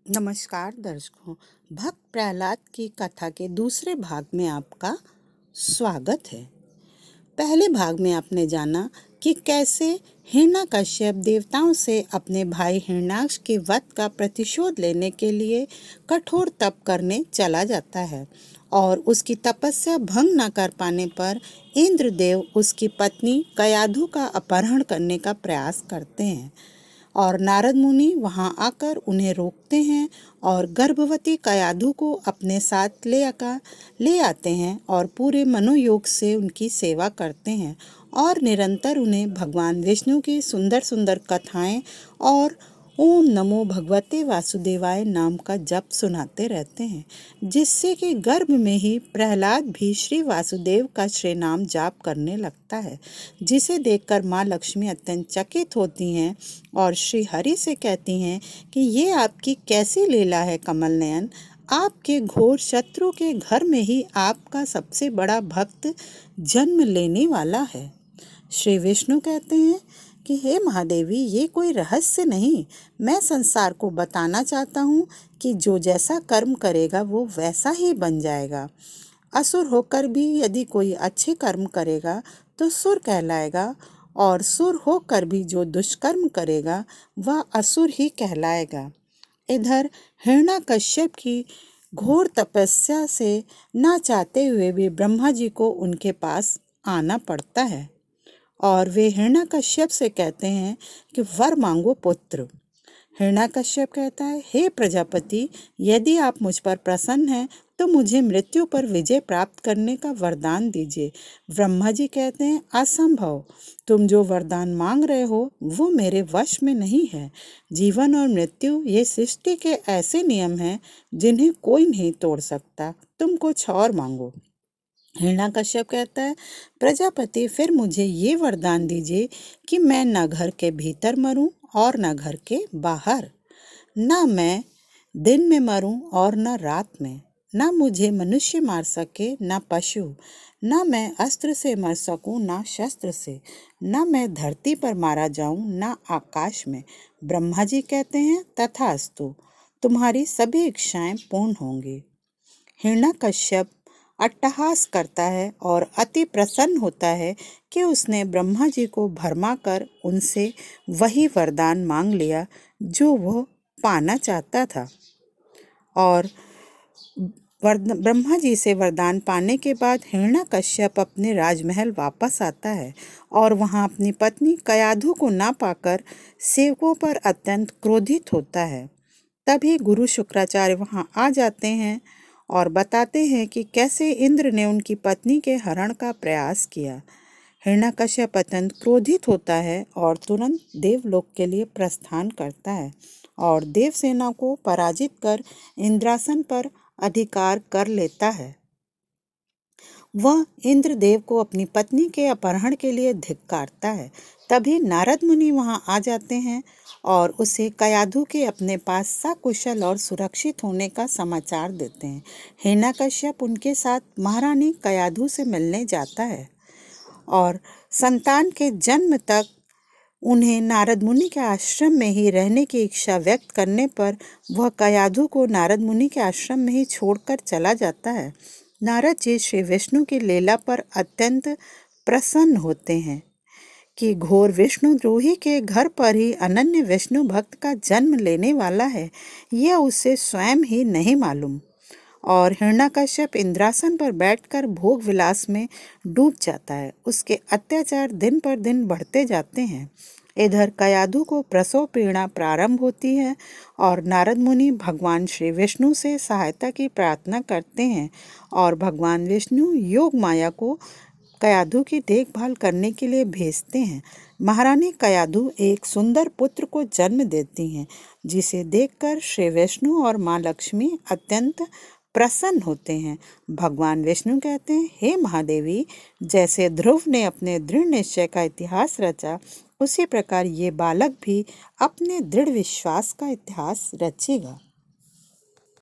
नमस्कार दर्शकों। भक्त प्रहलाद की कथा के दूसरे भाग में आपका स्वागत है। पहले भाग में आपने जाना कि कैसे हिरण्यकश्यप देवताओं से अपने भाई हिरण्याक्ष के वध का प्रतिशोध लेने के लिए कठोर तप करने चला जाता है और उसकी तपस्या भंग न कर पाने पर इंद्रदेव उसकी पत्नी कयाधु का अपहरण करने का प्रयास करते हैं और नारद मुनि वहां आकर उन्हें रोकते हैं और गर्भवती कयाधु को अपने साथ ले आते हैं और पूरे मनोयोग से उनकी सेवा करते हैं और निरंतर उन्हें भगवान विष्णु की सुंदर सुंदर कथाएं और ओम नमो भगवते वासुदेवाय नाम का जप सुनाते रहते हैं, जिससे कि गर्भ में ही प्रहलाद भी श्री वासुदेव का श्री नाम जाप करने लगता है, जिसे देखकर माँ लक्ष्मी अत्यंत चकित होती हैं और श्री हरि से कहती हैं कि ये आपकी कैसी लीला है कमल नयन। आपके घोर शत्रु के घर में ही आपका सबसे बड़ा भक्त जन्म लेने वाला है। श्री विष्णु कहते हैं कि हे महादेवी, ये कोई रहस्य नहीं, मैं संसार को बताना चाहता हूँ कि जो जैसा कर्म करेगा वो वैसा ही बन जाएगा। असुर होकर भी यदि कोई अच्छे कर्म करेगा तो सुर कहलाएगा और सुर होकर भी जो दुष्कर्म करेगा वह असुर ही कहलाएगा। इधर हिरण्यकश्यप की घोर तपस्या से ना चाहते हुए भी ब्रह्मा जी को उनके पास आना पड़ता है और वे हिरण्यकश्यप से कहते हैं कि वर मांगो पुत्र। हिरण्यकश्यप कहता है, हे प्रजापति, यदि आप मुझ पर प्रसन्न हैं तो मुझे मृत्यु पर विजय प्राप्त करने का वरदान दीजिए। ब्रह्मा जी कहते हैं, असंभव, तुम जो वरदान मांग रहे हो वो मेरे वश में नहीं है। जीवन और मृत्यु ये सृष्टि के ऐसे नियम हैं जिन्हें कोई नहीं तोड़ सकता, तुम कुछ और मांगो। हिरण्यकश्यप कहता है, प्रजापति, फिर मुझे ये वरदान दीजिए कि मैं न घर के भीतर मरूं और न घर के बाहर, न मैं दिन में मरूं और न रात में, न मुझे मनुष्य मार सके न पशु, न मैं अस्त्र से मर सकूं न शस्त्र से, न मैं धरती पर मारा जाऊं न आकाश में। ब्रह्मा जी कहते हैं, तथास्तु, तुम्हारी सभी इच्छाएं पूर्ण होंगी। हिरण्यकश्यप अट्टहास करता है और अति प्रसन्न होता है कि उसने ब्रह्मा जी को भरमा कर उनसे वही वरदान मांग लिया जो वो पाना चाहता था। और ब्रह्मा जी से वरदान पाने के बाद हिरण्यकश्यप अपने राजमहल वापस आता है और वहाँ अपनी पत्नी कयाधु को ना पाकर सेवकों पर अत्यंत क्रोधित होता है। तभी गुरु शुक्राचार्य वहाँ आ जाते हैं और बताते हैं कि कैसे इंद्र ने उनकी पत्नी के हरण का प्रयास किया। हिरण्यकश्यप अत्यंत क्रोधित होता है और तुरंत देवलोक के लिए प्रस्थान करता है और देवसेना को पराजित कर इंद्रासन पर अधिकार कर लेता है। वह इंद्रदेव को अपनी पत्नी के अपहरण के लिए धिक्कारता है। तभी नारद मुनि वहां आ जाते हैं और उसे कयाधु के अपने पास सकुशल और सुरक्षित होने का समाचार देते हैं। हिरण्यकश्यप उनके साथ महारानी कयाधु से मिलने जाता है और संतान के जन्म तक उन्हें नारद मुनि के आश्रम में ही रहने की इच्छा व्यक्त करने पर वह कयाधु को नारद मुनि के आश्रम में ही छोड़कर चला जाता है। नारद जी श्री विष्णु की लीला पर अत्यंत प्रसन्न होते हैं कि घोर विष्णुद्रोही के घर पर ही अनन्य विष्णु भक्त का जन्म लेने वाला है, यह उसे स्वयं ही नहीं मालूम। और हिरण्यकश्यप इंद्रासन पर बैठकर भोग विलास में डूब जाता है। उसके अत्याचार दिन पर दिन बढ़ते जाते हैं। इधर कयाधु को प्रसव पीड़ा प्रारंभ होती है और नारद मुनि भगवान श्री विष्णु से सहायता की प्रार्थना करते हैं और भगवान विष्णु योग माया को कयाधु की देखभाल करने के लिए भेजते हैं। महारानी कयाधु एक सुंदर पुत्र को जन्म देती हैं, जिसे देखकर श्री विष्णु और माँ लक्ष्मी अत्यंत प्रसन्न होते हैं। भगवान विष्णु कहते हैं, हे महादेवी, जैसे ध्रुव ने अपने दृढ़ निश्चय का इतिहास रचा, उसी प्रकार ये बालक भी अपने दृढ़ विश्वास का इतिहास रचेगा।